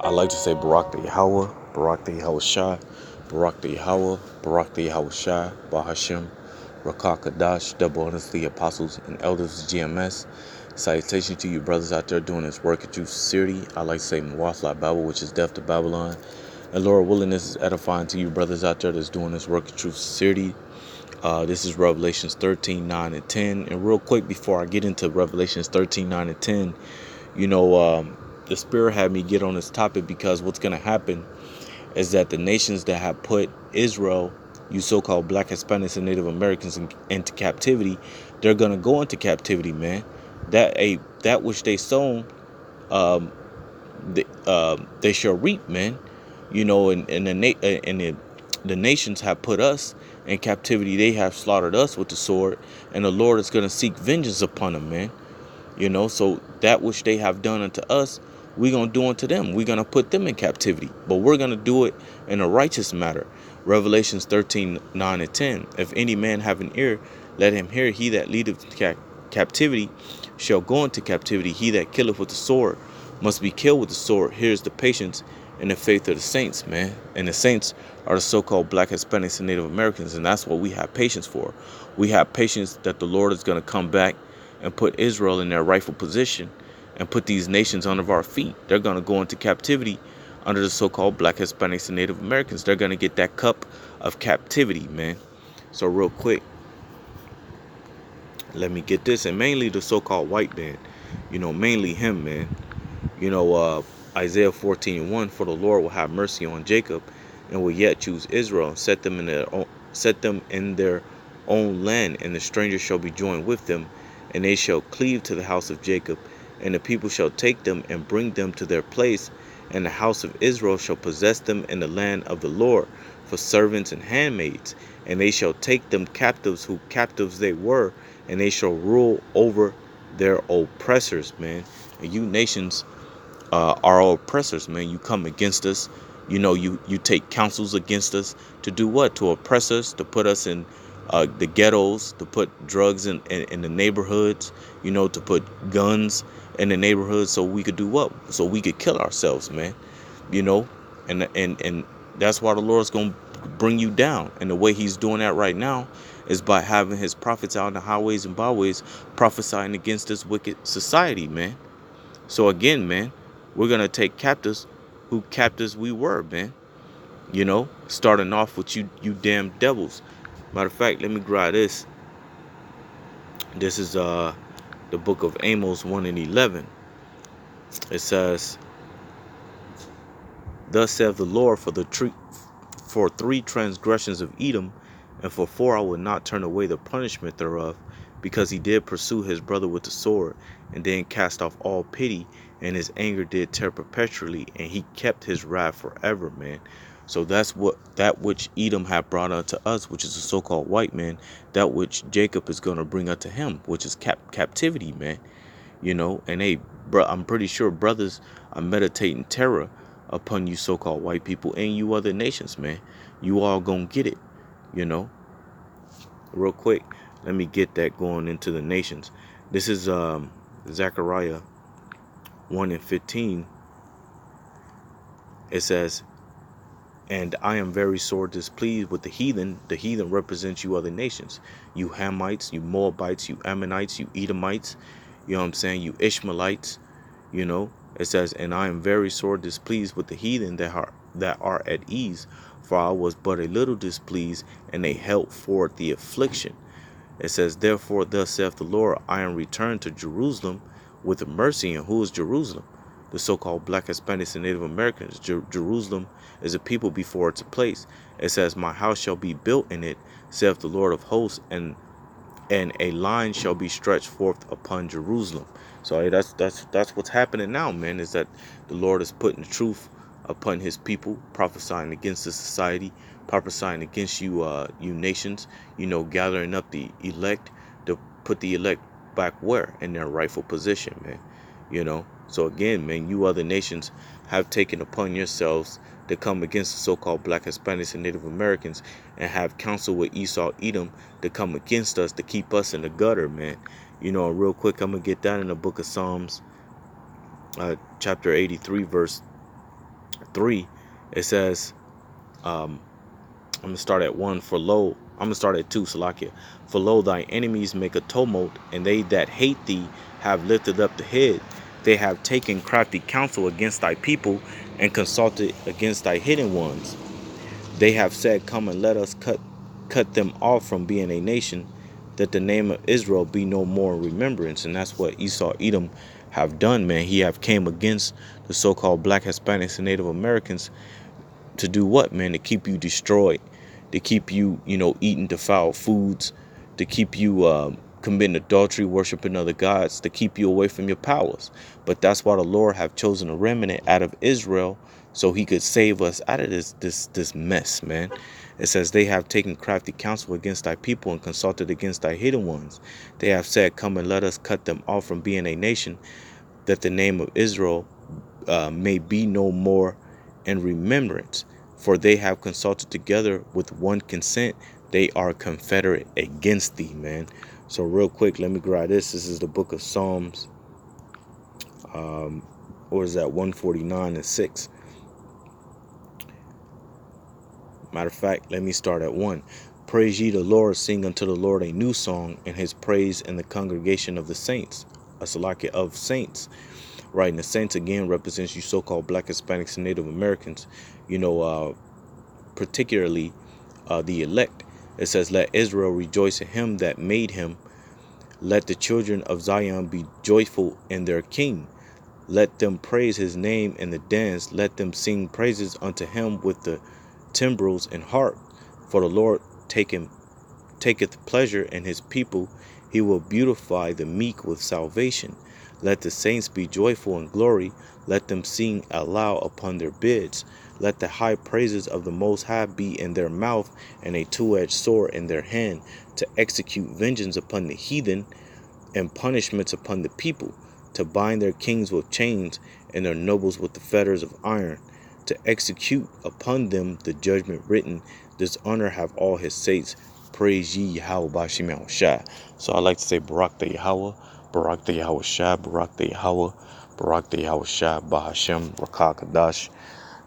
I like to say Barak the Yahweh, Barak the Yahweh Shai, Barak the Yahweh, Barak the Yahweh Shai, Bahashim, Rakak Kadash, double honors the apostles and elders of GMS. Salutation to you brothers out there doing this work at you sincerity. I like to say Mwafla Babel, which is death to Babylon. And Lord willing, this is edifying to you brothers out there that's doing this work at true sincerity. This is Revelations 13, 9, and 10. And real quick, before I get into Revelations 13, 9, and 10, you know, the Spirit had me get on this topic because what's going to happen is that the nations that have put Israel, you so-called Black, Hispanics, and Native Americans into captivity, they're going to go into captivity, man. That which they sown, um, they shall reap, man. You know, the nations have put us in captivity. They have slaughtered us with the sword, and the Lord is going to seek vengeance upon them, man. You know, so that which they have done unto us, we're going to do unto them. We're going to put them in captivity, but we're going to do it in a righteous matter. Revelations 13, 9, and 10. If any man have an ear, let him hear. He that leadeth captivity shall go into captivity. He that killeth with the sword must be killed with the sword. Here's the patience and the faith of the saints, man. And the saints are the so-called Black, Hispanics, and Native Americans, and that's what we have patience for. We have patience that the Lord is going to come back and put Israel in their rightful position and put these nations under our feet. They're going to go into captivity under the so-called Black, Hispanics, and Native Americans. They're going to get that cup of captivity, man. So real quick, let me get this. And mainly the so-called white man, you know, mainly him, man. You know, Isaiah 14:1, for the Lord will have mercy on Jacob and will yet choose Israel and set them in their own land, and the stranger shall be joined with them, and they shall cleave to the house of Jacob, and the people shall take them and bring them to their place, and the house of Israel shall possess them in the land of the Lord for servants and handmaids, and they shall take them captives who captives they were, and they shall rule over their oppressors, man. And you nations are our oppressors, man. You come against us, you know, you take counsels against us to do what? To oppress us, to put us in the ghettos, to put drugs in the neighborhoods, you know, to put guns in the neighborhoods, so we could do what? So we could kill ourselves, man. You know, and that's why the Lord's gonna bring you down. And the way He's doing that right now is by having His prophets out in the highways and byways prophesying against this wicked society, man. So again, man, we're going to take captives who captives we were, man. You know, starting off with you damn devils. Matter of fact, let me grab this. This is the book of Amos 1 and 11. It says, thus saith the Lord, for 3 transgressions of Edom, and for 4 I will not turn away the punishment thereof, because he did pursue his brother with the sword, and then cast off all pity, and his anger did tear perpetually, and he kept his wrath forever, man. So that's that which Edom hath brought unto us, which is the so-called white man, that which Jacob is going to bring unto him, which is captivity, man. You know, and hey, bro, I'm pretty sure brothers are meditating terror upon you so-called white people and you other nations, man. You all gonna get it, you know. Real quick, let me get that going into the nations. This is Zechariah 1 and 15. It says, and I am very sore displeased with the heathen. The heathen represents you other nations. You Hamites, you Moabites, you Ammonites, you Edomites, you know what I'm saying, you Ishmaelites, you know. It says, and I am very sore displeased with the heathen that are at ease, for I was but a little displeased, and they held forth the affliction. It says, therefore, thus saith the Lord, I am returned to Jerusalem with mercy. And who is Jerusalem? The so-called Black, Hispanics, and Native Americans. Jerusalem is a people before it's a place. It says, my house shall be built in it, saith the Lord of hosts, and a line shall be stretched forth upon Jerusalem. So hey, that's what's happening now, man, is that the Lord is putting the truth upon his people, prophesying against the society, prophesying against you you nations, you know, gathering up the elect to put the elect back where? In their rightful position, man. You know. So again, man, you other nations have taken upon yourselves to come against the so-called Black, Hispanics, and Native Americans, and have counsel with Esau, Edom, to come against us, to keep us in the gutter, man. You know, real quick, I'm going to get that in the book of Psalms, chapter 83, verse 3, it says, um, I'm going to start at 1. I'm going to start at 2, Salakia. For lo, thy enemies make a tumult, and they that hate thee have lifted up the head. They have taken crafty counsel against thy people, and consulted against thy hidden ones. They have said, come and let us cut them off from being a nation, that the name of Israel be no more in remembrance. And that's what Esau, Edom have done, man. He have came against the so-called black Hispanics and Native Americans to do what, man? To keep you destroyed, to keep you, eating defiled foods, to keep you committing adultery, worshiping other gods, to keep you away from your powers. But that's why the Lord have chosen a remnant out of Israel, so he could save us out of this mess, man. It says, they have taken crafty counsel against thy people, and consulted against thy hidden ones. They have said, come and let us cut them off from being a nation, that the name of Israel may be no more in remembrance. For they have consulted together with one consent. They are confederate against thee, man. So real quick, let me grab this. This is the book of Psalms. Or is that 149 and 6? Matter of fact, let me start at 1. Praise ye the Lord, sing unto the Lord a new song, and his praise in the congregation of the saints. A salaki of saints. Right, and the saints again represents you so-called black Hispanics and Native Americans, particularly the elect. It says, let Israel rejoice in him that made him. Let the children of Zion be joyful in their king. Let them praise his name in the dance. Let them sing praises unto him with the timbrels and harp. For the Lord taketh pleasure in his people. He will beautify the meek with salvation. Let the saints be joyful in glory. Let them sing aloud upon their beds. Let the high praises of the Most High be in their mouth, and a two-edged sword in their hand, to execute vengeance upon the heathen, and punishments upon the people, to bind their kings with chains, and their nobles with the fetters of iron, to execute upon them the judgment written. This honor have all his saints. Praise ye Yahweh Bashim Yahushai. So I like to say Barak the Yahweh, Barak the Yahushai, Barak the Yahweh, Barak the Yahushai, Bahashem, Rakah Kadash.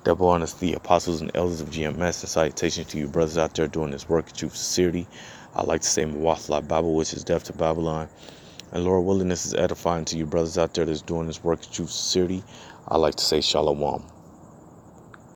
Double honors the apostles and elders of GMS, and salutations to you brothers out there doing this work in true sincerity. I like to say Mawathala Babel, which is death to Babylon. And Lord willing, this is edifying to you brothers out there that's doing this work in true sincerity. I like to say Shalom.